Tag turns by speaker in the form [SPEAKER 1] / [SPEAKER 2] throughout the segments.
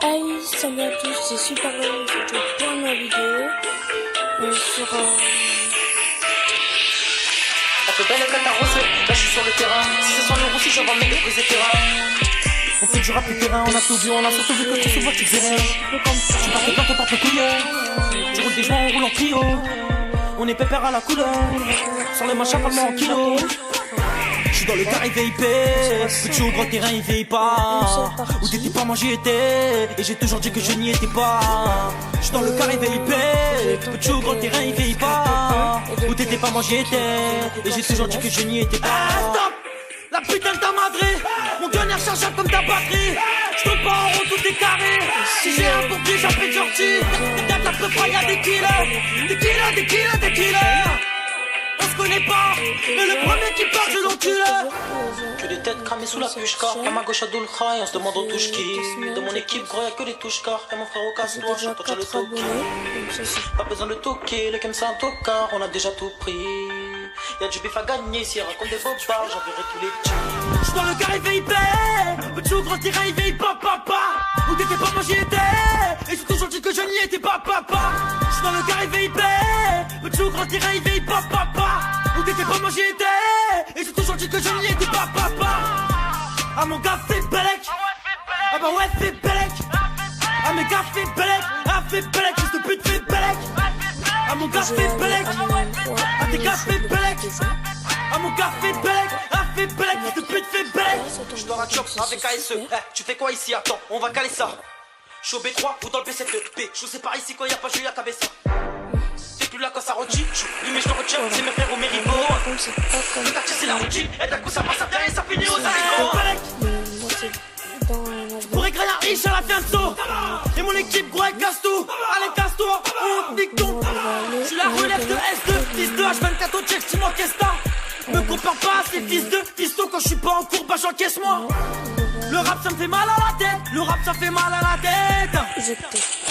[SPEAKER 1] Hey, salut à tous, c'est Super Lolo, aujourd'hui pour une nouvelle vidéo sur
[SPEAKER 2] On fait belle avec la rose, là je suis sur le terrain. Si c'est sans le roussi, j'envoie un mec de briser terrain. On fait du rap de terrain, on a tout vu, on a surtout vu que tu se vois, tu faisais rien. Tu partes plein, on part le couillon. Tu roules des joints, on roule en trio. On est pépère à la couleur, sur les machins parlement en kilo. J'suis dans le carré VIP, petit au grand terrain il veille pas. Où t'étais pas, moi j'y étais, et j'ai toujours dit que je n'y étais pas. J'suis dans le carré VIP, petit au grand terrain il veille pas. Où t'étais pas, moi j'y étais, et j'ai toujours dit que je n'y étais pas. Stop! La putain de ta madrée, mon gunner chargeable comme ta batterie. J'tourne pas en rond, tout est carré. Si j'ai un bourbier, j'appelle Georgie. Y'a de la peu près, y'a des killers. Des killers, des killers, des killers. On se connaît pas, mais le premier qui part, je l'encule. Que des têtes cramées sous la pushka. À ma gauche à Dulkha, et on se demande on touche qui. De mon équipe, gros, y'a que les touches-car. Et mon frère au casse-toi, j'entends déjà le toki. Pas besoin de toquer, les kems c'est un tocard, on a déjà tout pris. Y'a du bif à gagner, s'il raconte des bobards, j'enverrai tous les petits. J'suis dans le carré VIP, petit au grand terrain, il veille pas, papa. Où t'étais pas, moi j'y étais, et j'ai toujours dit que je n'y étais pas, papa. J'suis dans le carré VIP, petit au grand terrain, il veille pas, papa. Où t'étais pas, moi j'y étais, et j'ai toujours dit que je n'y étais pas, papa. Ah mon gars fait Belek, ah bah ouais fait Belek. Ah mes gars fait Belek, ah fait Belek, juste de pute fait Belek. Ah mon gars fait Belek, ah tes gars fait Belek. Ah mon gars fait Belek, ah fait Belek, juste de pute fait Belek. Je dors à Chops avec ASE, tu fais quoi ici? Attends, on va caler ça. Je suis au B3 ou dans le B7B, je sais pas ici quand y'a pas Julia Cabessa. T'es plus là quand ça redit, oui mais je te retiens, c'est mes frères au mérigo. Le quartier c'est la routine, et d'un coup ça passe à bien et ça finit aux haricots. Je pourrais créer un riche à la Fianso. Et mon équipe gros elle casse tout. Allez casse-toi, on nique ton. Je suis la relève de S2, fils de H24 au check, tu m'encaisses ta. Me compare pas à ces fils de fiston. Quand je suis pas en cours, bah j'encaisse moi. Le rap ça me fait mal à la tête, le rap ça fait mal à la tête.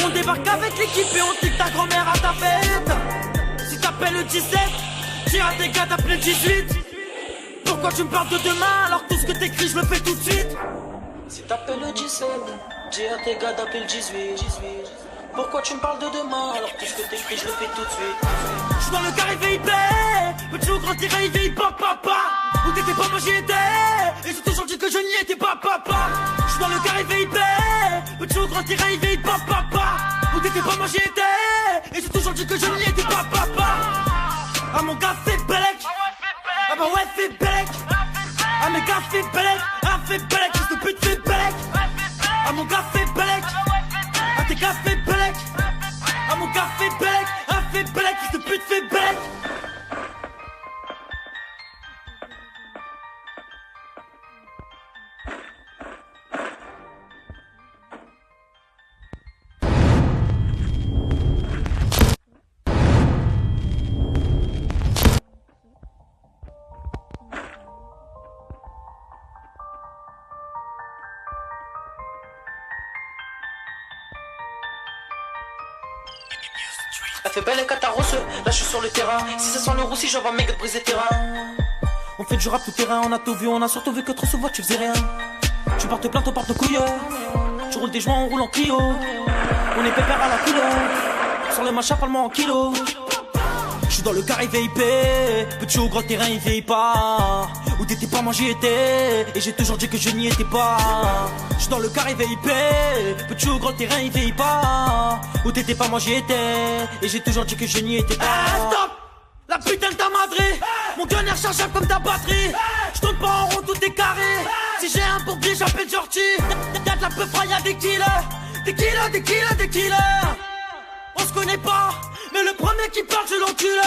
[SPEAKER 2] On débarque avec l'équipe et on tique ta grand-mère à ta fête. Si t'appelles le 17, tire à tes gars d'appeler le 18. Pourquoi tu me parles de demain alors tout ce que t'écris je le fais tout de suite? Si t'appelles le 17, dis à tes gars d'appeler le 18. Pourquoi tu me parles de demain alors tout ce que t'écris je le fais tout de suite? J'suis dans le carré VIP, petit au grand terrain il veille pas, papa. Où t'étais pas, moi j'y étais, et j'ai toujours dit que je n'y étais pas, papa. J'suis dans le carré VIP, petit au grand terrain il veille pas, papa. Où t'étais pas, moi j'y étais, et j'ai toujours dit que je n'y étais pas, papa. Ah mon gars fait Belek, ah bah ouais fait Belek. Ah mes gars fait Belek, ah fait Belek, juste de pute fait Belek. Ah mon gars fait Belek, ah tes gars fait Belek. Ah mon gars fait Belek, ah fait Belek, juste de pute fait Belek. Elle fait belle avec ta rose, là je suis sur le terrain. Si ça sent le roussi, j'envoie un mec de briser terrain. On fait du rap tout terrain, on a tout vu, on a surtout vu que trop souvent tu faisais rien. Tu portes plainte, on porte couille. Tu roules des joints, on roule en Clio. On est pépère à la couleur, sur les machins parlement en kilo. Je suis dans le carré VIP, petit au grand terrain il veille pas. Où t'étais pas, moi j'y étais, et j'ai toujours dit que je n'y étais pas. Je suis dans le carré VIP, petit au grand terrain il veille pas. Où t'étais pas, moi j'y étais, et j'ai toujours dit que je n'y étais pas. Stop! La putain de ta madrée, mon gunner chargeable comme ta batterie. Je tourne pas en rond, tout est carré. Si j'ai un bourbier, j'appelle Georgie. Y'a de la peu près, y'a des killers. Des killers, des killers, des killers. On se connaît pas, mais le premier qui parle, je l'encule.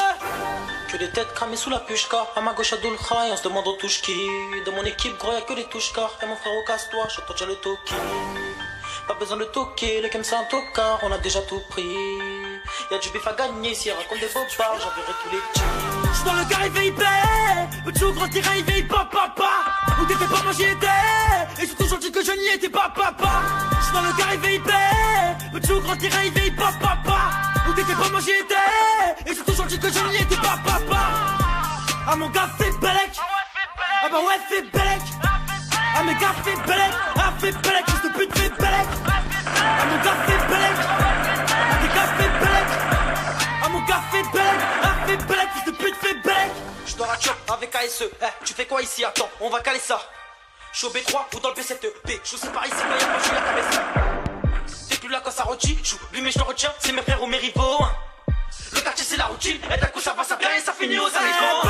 [SPEAKER 2] Que des têtes cramées sous la pushka. À ma gauche à Dulkha, et on se demande on touche qui. De mon équipe, gros, y'a que les touches-car. Et mon frère au casse-toi, j'entends déjà le toki. Pas besoin de toquer, les kems c'est un tocard, on a déjà tout pris. Y'a du bif à gagner, s'il raconte des bobards, j'enverrai tous les petits. J'suis dans le carré VIP, petit au grand terrain il veille pas, papa. Où t'étais pas, moi j'y étais, et j'ai toujours dit que je n'y étais pas, papa. J'suis dans le carré VIP, petit au grand terrain il veille pas, papa. Où t'étais pas, moi j'y étais, et j'ai toujours dit que je n'y étais pas, papa. Ah mon gars fait Belek, ah bah ouais fait Belek. Ah mes gars fait Belek, ah fait Belek, juste de pute fait Belek. À mon gars fait Belek, à tes gars fait Belek. À mon gars fait Belek, à fait Belek, fils de pute fait Belek. J'dors à Chop avec ASE, tu fais quoi ici? Attends, on va caler ça. J'suis au B3 ou dans le B7B, j'suis c'est par ici quand y'a pas, j'suis la cabesse. T'es plus là quand ça rôtit, j'joue, lui mais je le retiens, c'est mes frères ou mes rivaux. Le quartier c'est la routine, et d'un coup ça va, ça vient et ça finit aux arrivants.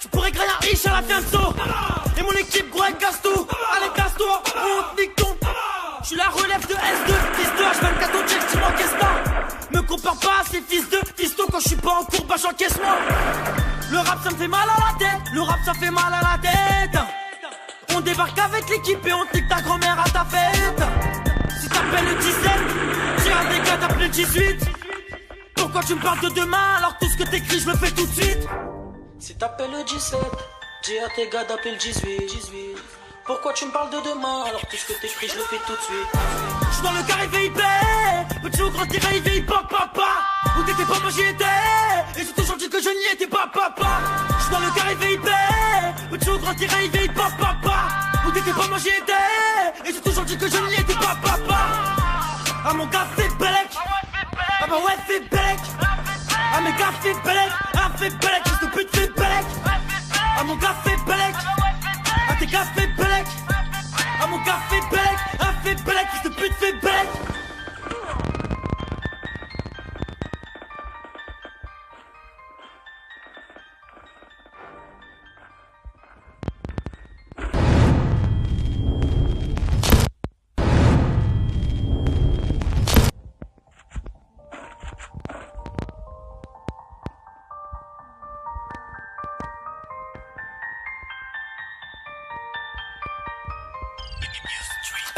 [SPEAKER 2] Tu pourrais créer un riche à la Fianso. Et mon équipe gros elle casse tout. Allez casse-toi, on te nique ton. J'suis la relève de S2, fils de H24 au check, tu m'encaisses pas. Me compare pas à ces fils de fisto. Quand j'suis pas en cours, bah j'encaisse-moi. Le rap ça me fait mal à la tête, le rap ça fait mal à la tête. On débarque avec l'équipe et on nique ta grand-mère à ta fête. Si t'appelles le 17, j'ai un des gars d'appeler le 18. Pourquoi tu me parles de demain alors tout ce que t'écris je le fais tout de suite? Si t'appelles le 17, j'ai à tes gars d'appeler le 18. Pourquoi tu me parles de demain alors tout ce que t'écris je le fais tout de suite? J'suis dans le carré VIP, petit ou grand tiré VIP, papa. Où t'étais pas, moi j'y étais. Et j'ai toujours dit que je n'y étais pas, papa. J'suis dans le carré VIP, petit ou grand tiré VIP, papa. Où t'étais pas, moi j'y étais. Et j'ai toujours dit que je n'y étais pas, papa. Ah mon gars fait Belek, ah bah ouais fait Belek. Ah mes gars fait Belek, ah fait Belek, fils de pute fait Belek. Ah mon gars fait Belek, ah tes gars fait Belek. Ah mon gars fait Belek, ah fait Belek, fils de pute fait Belek.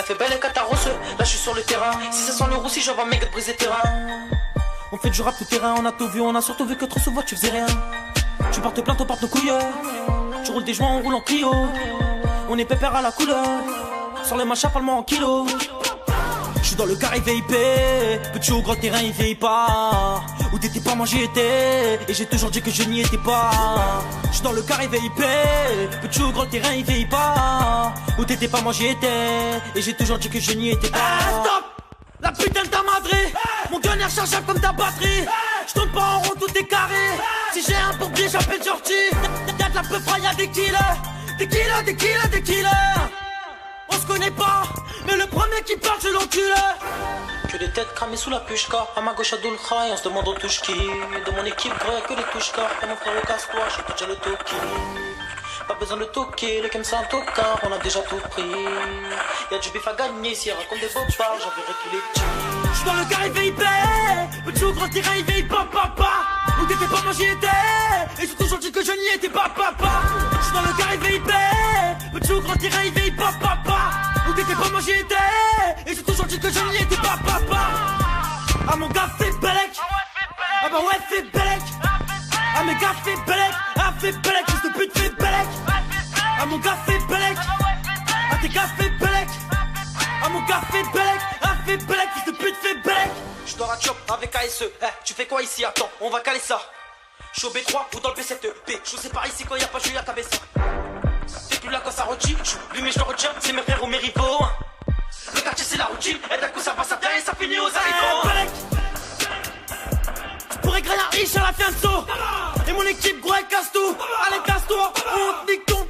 [SPEAKER 2] Elle fait Belek à ta rosse, là je suis sur le terrain. Si ça sent le roussi, j'envoie un mec de briser terrain. On fait du rap tout terrain, on a tout vu, on a surtout vu que trop souvent tu faisais rien. Tu portes plainte, on porte nos couilles. Tu roules des joints, on roule en Clio. On est pépère à la couleur. Sur le machin, parle-moi en kilo. J'suis dans le carré VIP, petit ou gros terrain il vieillit pas. Où t'étais pas, moi j'y étais. Et j'ai toujours dit que je n'y étais pas. J'suis dans le carré VIP, petit ou gros terrain il vieillit pas. Où t'étais pas, moi j'y étais. Et j'ai toujours dit que je n'y étais pas. Stop! La putain de ta madrée, mon gun est rechargeable comme ta batterie. J'tourne pas en rond, tout est carré. Si j'ai un pompier, j'appelle Georgie. Y'a de la peu frais, y'a des killers. Des killers, des killers, des killers. On se connaît pas, mais le premier qui parle, je l'encule. Que des têtes cramées sous la pushka. À ma gauche, Adolkha, et on se demande on touche qui. De mon équipe, gros, y'a que des touches-car. Et mon frère, casse-toi, j'ai déjà le toki. Pas besoin de toquer, le game c'est un tocard, on a déjà tout pris. Y'a du bif à gagner, si elle raconte des beaux parts, j'enverrai tous les petits. J'suis dans le carré VIP, petit ou grand terrain, il vieillit pas, papa. Où t'étais pas, moi j'y étais. Et j'ai toujours dit que je n'y étais pas, papa. J'suis dans le carré VIP, petit ou grand terrain, il vieillit pas, papa. Où t'étais pas, moi j'y étais. Et j'ai toujours dit que je n'y étais pas, papa. Ah mon gars fait Belek, ah bah ouais fait Belek. Ah mes gars fait Belek, ah fait Belek, fils de pute fait Belek. Ah mon gars fait Belek, ah tes gars fait Belek. Ah mon gars fait Belek, ah fait Belek, fils de pute fait Belek. J'dors à Chop avec ASE, tu fais quoi ici? Attends, on va caler ça. J'suis au B3 ou dans le B7B, j'suis c'est par ici quand y'a pas, j'suis la cabesse. T'es plus là quand ça rôtit, j'joue, lui mais je le retiens, c'est mes frères ou mes rivaux. Le quartier c'est la routine, et d'un coup ça va, ça vient et ça finit aux arrivants. Tu pourrais créer un riche à la Fianso. Et mon équipe gros elle casse tout. Allez casse-toi, on te nique ton.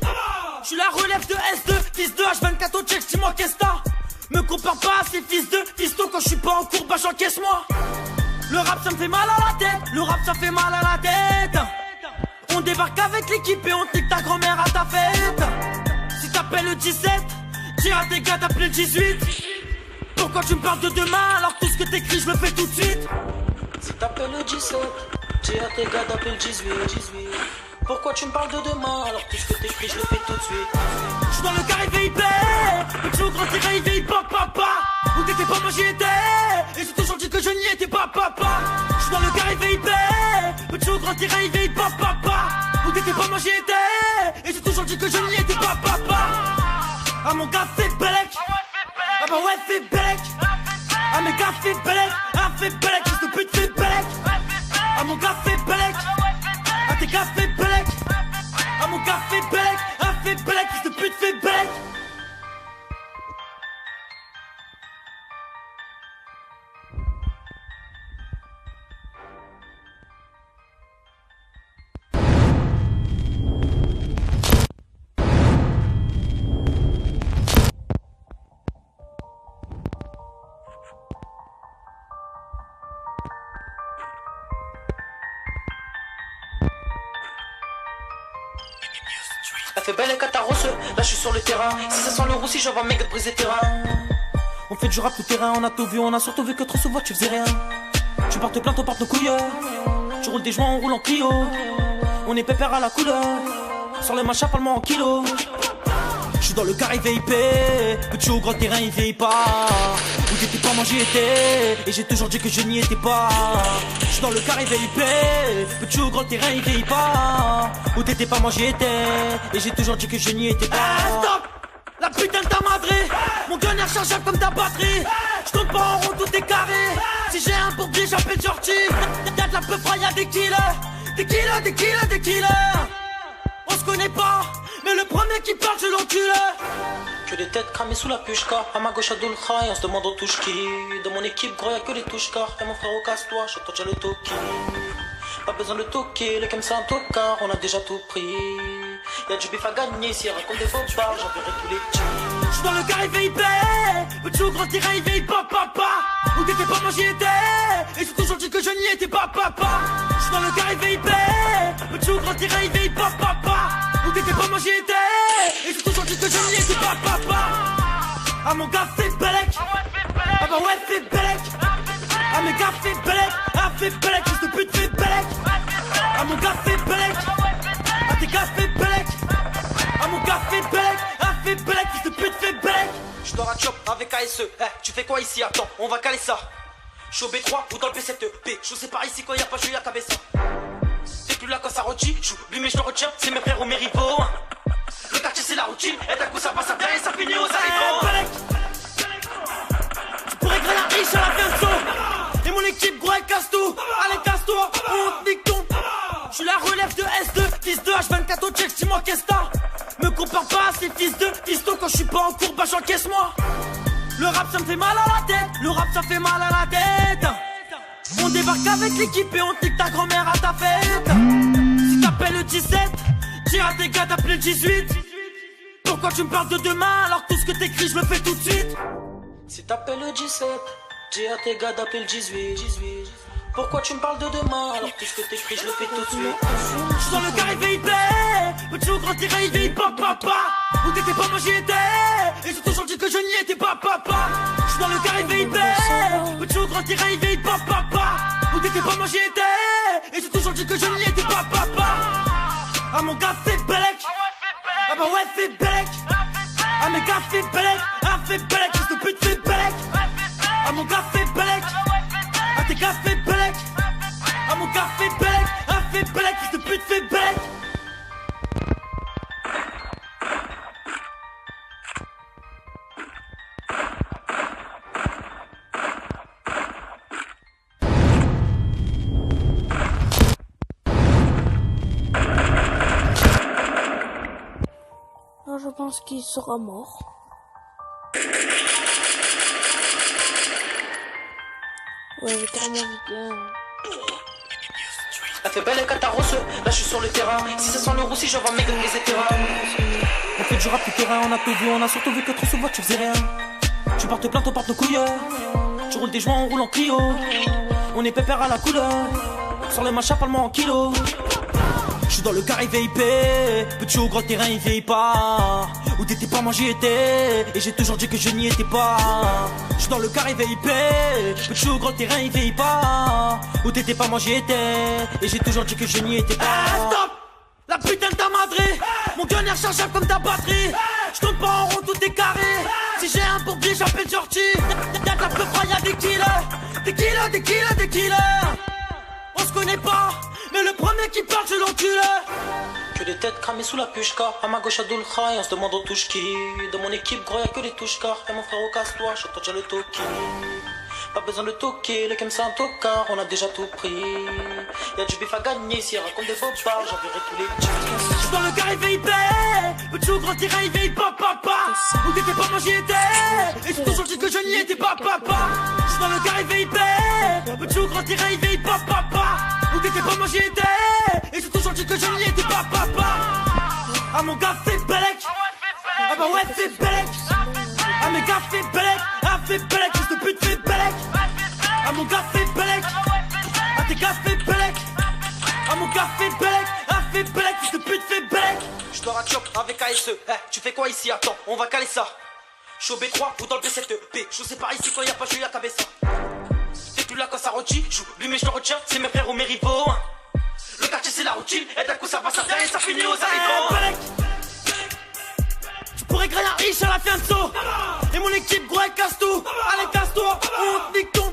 [SPEAKER 2] J'suis la relève de S2, fils de H24 au check, tu m'encaisses ta. Me compare pas à ces fils de fisto. Quand j'suis pas en cours, bah j'encaisse-moi. Le rap ça me fait mal à la tête, le rap ça fait mal à la tête. On débarque avec l'équipe et on nique ta grand-mère à ta fête. Si t'appelles le 17, j'ai à tes gars d'appeler le 18. Pourquoi tu me parles de demain alors tout ce que t'écris je le fais tout de suite? Si t'appelles le 17, j'ai à tes gars d'appeler le 18. Pourquoi tu me parles de demain alors tout ce que t'écris je le fais tout de suite? J'suis dans le carré VIP, petit ou grand terrain il vieillit pas, papa. Où t'étais pas, moi j'y étais. Et j'ai toujours dit que je n'y étais pas, papa. J'suis dans le carré VIP, petit ou grand terrain il vieillit pas, papa. Où t'étais pas, moi j'y étais. Et j'ai toujours dit que je n'y étais pas, papa. Ah mon gars fait Belek, ah bah ouais fait Belek. Ah mes gars fait Belek, ah fait Belek, fils de pute fait Belek. Ah mon gars fait Belek, ah tes gars fait Belek. Ah mon gars fait Belek, ah fait Belek, fils de pute fait Belek. fait belle et catarosse, là je suis sur le terrain. Si ça sent le roussi, j'envoie mes gars de briser terrain. On fait du rap tout terrain, on a tout vu, on a surtout vu que trop souvent tu faisais rien. Tu portes plainte, on porte nos couilles. Tu roules des joints, on roule en Clio. On est pépère à la couleur. Sur les machins, parle-moi en kilos. J'suis dans le carré VIP, petit au grand terrain il vieillit pas. Où t'étais pas, moi j'y étais. Et j'ai toujours dit que je n'y étais pas. J'suis dans le carré VIP, petit au grand terrain il vieillit pas. Où t'étais pas, moi j'y étais. Et j'ai toujours dit que je n'y étais pas. Stop! La putain de ta madrée, mon gun est rechargeable comme ta batterie. J'tourne pas en rond, tout est carré. Si j'ai un bourbier, j'appelle Georgie. Y'a de la peu froid, y'a des killers. Des killers, des killers, des killers. On se connaît pas, mais le premier qui parle, je l'encule. Que des têtes cramées sous la pushka. À ma gauche, à Doulcha, et on se demande aux touches qui. De mon équipe, gros, y'a que les touches car. Et mon frère, au casse-toi, j'entends déjà le toki. Pas besoin de toquer, les comme ça en tocard, on a déjà tout pris. Y'a du bif à gagner, si raconte des faux bars, j'enverrai tous les petits. J'suis dans le carré VIP, petit au grand terrain, il veille pas, papa. Où t'étais pas, moi j'y étais. Et j'ai toujours dit que je n'y étais pas, papa. J'suis dans le carré VIP, petit au grand terrain, il veille pas, papa. Où t'étais pas, moi j'y étais. Et j'ai toujours dit que je n'y étais pas, papa. Ah mon gars, fait Belek. Ah bah ouais, fait Belek. Ah mes gars, fait Belek. Ah fait Belek, fils de pute, fait Belek. Ah mon gars, fait Belek. Ah tes gars, fait Belek. Ah mon gars, fait Belek. Ah fait Belek, fils de pute, fait Belek. J'dors à Chop avec ASE. Tu fais quoi ici? Attends, on va caler ça. J'suis au B3 ou dans le P7P. Je sais pas ici quand y'a pas jeu, y'a cabessa. T'es plus là quand ça rôtit. J'oublie mais je le retiens. C'est mes frères ou mes rivaux. Le quartier c'est la routine. Et d'un coup ça passe à bien et ça finit aux arrivants. Tu pourrais créer la riche à la fin de saut. Et mon équipe gros elle casse tout. Allez casse-toi, on te nique ton. J'suis la relève de S2, fils de H24 au check, dis-moi qu'est-ce t'as. Me compare pas à ces fils de fiston. Quand j'suis pas en cours, bah j'encaisse-moi. Le rap ça me fait mal à la tête. Le rap ça fait mal à la tête. On débarque avec l'équipe et on nique ta grand-mère à ta fête. Si t'appelles le 17, dis à tes gars d'appeler le 18. Pourquoi tu me parles de demain alors que tout ce que t'écris je le fais tout de suite? Si t'appelles le 17, dis à tes gars d'appeler le 18. Pourquoi tu me parles de demain alors que tout ce que t'écris je le fais tout de suite? J'suis dans le carré VIP, petit au grand terrain il veille pas, papa. Où t'étais pas, moi j'y étais. Et j'ai toujours dit que je n'y étais pas, papa. J'suis dans le carré VIP, petit au grand terrain il veille pas, papa. Où t'étais pas, moi j'y étais. Et j'ai toujours dit que je n'y étais pas, papa. Ah mon gars fait Belek. Ah bah ouais fait Belek. Ah mes gars fait Belek. Ah fait Belek, fils de pute fait Belek. Ah mon gars fait Belek. Ah tes gars fait Belek. Ah mon gars fait Belek. Ah fait Belek, fils de pute fait Belek.
[SPEAKER 1] Alors, je pense qu'il sera mort. Ouais, j'ai carrément bien.
[SPEAKER 2] Elle fait belle et catarosse, là je suis sur le terrain. Si ça sent le roussi, j'envoie mes gars de briser terrain. On fait du rap tout terrain, on a tout vu, on a surtout vu que trop souvent tu faisais rien. Tu portes plainte, on porte nos couilles. Tu roules des joints, on roule en Clio. On est pépère à la couleur. Sur les machins, parle-moi en kilos. J'suis dans le carré VIP, petit au grand terrain il vieillit pas. Où t'étais pas, moi j'y étais. Et j'ai toujours dit que je n'y étais pas. J'suis dans le carré VIP, petit au grand terrain il vieillit pas. Où t'étais pas, moi j'y étais. Et j'ai toujours dit que je n'y étais pas. Stop! La putain de ta madrée, mon gun est rechargeable comme ta batterie. J'tourne pas en rond, tout est carré. Si j'ai un bourbier, j'appelle Georgie. Y'a de la peu froid, y'a des killers. Des killers, des killers, des killers. On se connaît pas, mais le premier qui parle, je l'encule. Que des têtes cramées sous la pushka. À ma gauche, à Doulcha, et on se demande aux touches qui. De mon équipe, gros, y'a que les touches car. Et mon frère, au casse-toi, j'entends déjà le toki. Pas besoin de toquer, les comme ça en tocard, on a déjà tout pris. Y'a du bif à gagner, si raconte des faux bars, j'enverrai tous les petits. J'suis dans le carré VIP, petit au grand terrain, il veille pas, papa. Où t'étais pas, moi j'y étais. Et j'ai toujours dit que je n'y étais pas, papa. J'suis dans le carré VIP, petit au grand terrain, il veille pas, papa. Où t'étais pas, moi j'y étais. Et j'ai toujours dit que je n'y étais pas, papa. Ah mon gars fait Belek. Ah bah ouais fait Belek. Ah mes gars fait Belek. Ah fait Belek, fils de pute fait Belek. Ah mon gars fait Belek. Ah tes gars fait Belek. Ah mon gars fait Belek. Ah fait Belek, fils de pute fait Belek. Je dors à Chop avec ASE. Tu fais quoi ici? Attends, on va caler ça. Je suis au B3 ou dans le B7B. Je sais pas ici quand y'a pas Julia Cabessa. T'es plus là quand ça rôtit. J'oublie mais je le retiens. C'est mes frères ou mes rivaux. Le quartier c'est la routine. Et d'un coup ça va s'arrêter et ça finit aux arrivants. Je pourrais grailler un riche à la fianso. Et mon équipe gros elle casse tout. Allez casse-toi, on nique ton.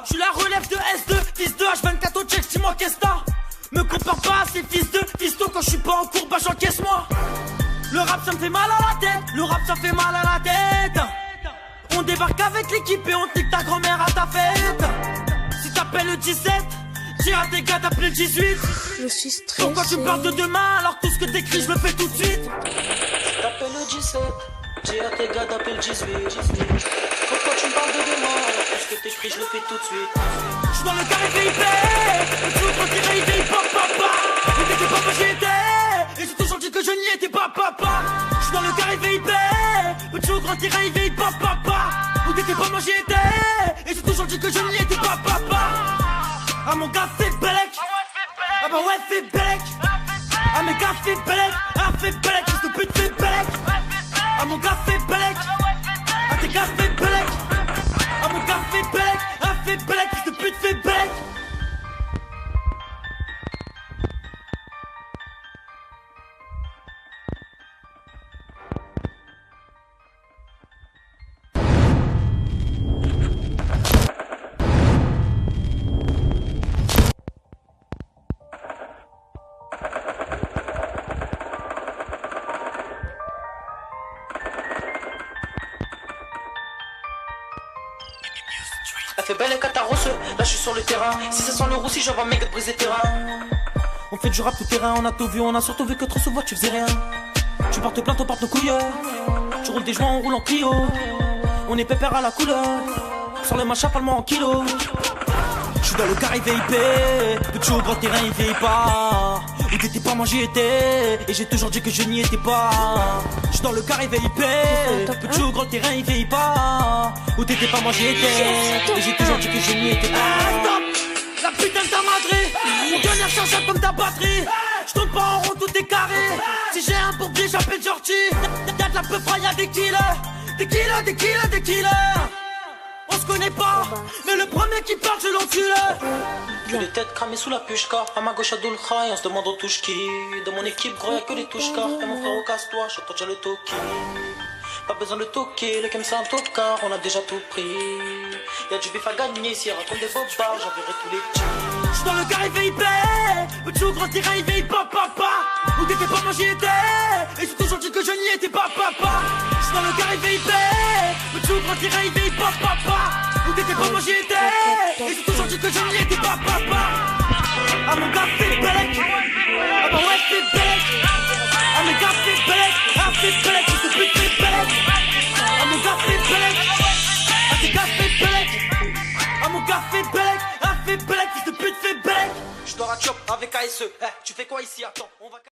[SPEAKER 2] Je la relève de S2, fils de H24 au check, dis-moi qu'est-ce t'as. Me compare pas à ces fils de fiston. Quand je suis pas en cours, bah j'encaisse-moi. Le rap ça me fait mal à la tête. Le rap ça fait mal à la tête. On débarque avec l'équipe et on nique ta grand-mère à ta fête. Si t'appelles le 17, dis à tes gars d'appeler le 18.
[SPEAKER 1] Je suis stressé.
[SPEAKER 2] Pourquoi tu parles de demain alors que tout ce que t'écris je le fais tout de suite? Si t'appelles le 17, dis à tes gars d'appeler le 18. Pourquoi tu me parles de demain alors que tout ce que t'écris je le fais tout de suite? J'suis dans le carré VIP, tu ouvres tes rêves, papa. Mais t'étais pas moi j'y étais. Et j'ai toujours dit que je n'y étais pas, papa. J'suis dans le carré VIP, tu ouvres tes rêves, papa. Ou t'étais pas moi j'y étais. Et j'ai toujours dit que je n'y étais pas, papa. Ah mon gars fait Belek. Ah bah ouais fait Belek. Ah mes gars fait Belek. Ah fait Belek, fils de pute fait Belek. Ah mon gars fait Belek. Ah tes gars fait Belek. Ah mon gars fait Belek. Ah fait Belek, fils de pute fait Belek. Elle fait belle et catarosse, là je suis sur le terrain. Si ça sent le roussi, j'envoie mes gars de briser terrain. On fait du rap tout terrain, on a tout vu, on a surtout vu que trop souvent tu faisais rien. Tu portes plainte, on porte nos couilles. Tu roules des joints, on roule en Clio. On est pépère à la couleur. Sur le machin, parle-moi en kilo. Je suis dans le carré VIP, petit au grand terrain il vieillit pas. Où t'étais pas, moi j'y étais. Et j'ai toujours dit que je n'y étais pas. Je suis dans le carré VIP, petit au grand terrain il vieillit pas. Où t'étais pas, moi j'y étais. Et j'ai toujours dit que je n'y étais pas. Stop, la putain de ta madrée. Mon gun est rechargeable comme ta batterie. Je tourne pas en rond, tout est carré. Si j'ai un bourbier, j'appelle Georgie. Y'a de la peu froid, y'a des killers. Des killers, des killers, des killers. On se connaît pas, mais le premier qui parle, je l'encule. Que les têtes cramées sous la pushka. À ma gauche, à Dulkha, et on se demande on touche qui. De mon équipe, gros, y'a que les touches-car. Et mon frère, casse-toi, j'entends déjà le toki. Pas besoin de toquer, le kem c'est un tocard, on a déjà tout pris. Y'a du bif à gagner, si elle raconte des bobards, j'enverrai tous les petits. J'suis dans le carré VIP, petit au grand terrain, il veille pas, papa. Où t'étais pas, moi j'y étais. Et j'ai toujours dit que je n'y étais pas, papa. J'suis dans le carré VIP, petit au grand terrain, il veille pas, papa. Où t'étais pas, moi j'y étais. Et j'ai toujours dit que je n'y étais pas, papa. Ah mon gars fait Belek. Ah bah ouais fait Belek. Ah mes gars fait Belek. Ah fait Belek, je te pute fait Belek. Ah mon gars fait Belek. Ah tes gars fait Belek. Ah mon gars fait Belek. Ah fait Belek, fils de pute fait Belek. Je dors à Chop avec ASE. Tu fais quoi ici? Attends, on va...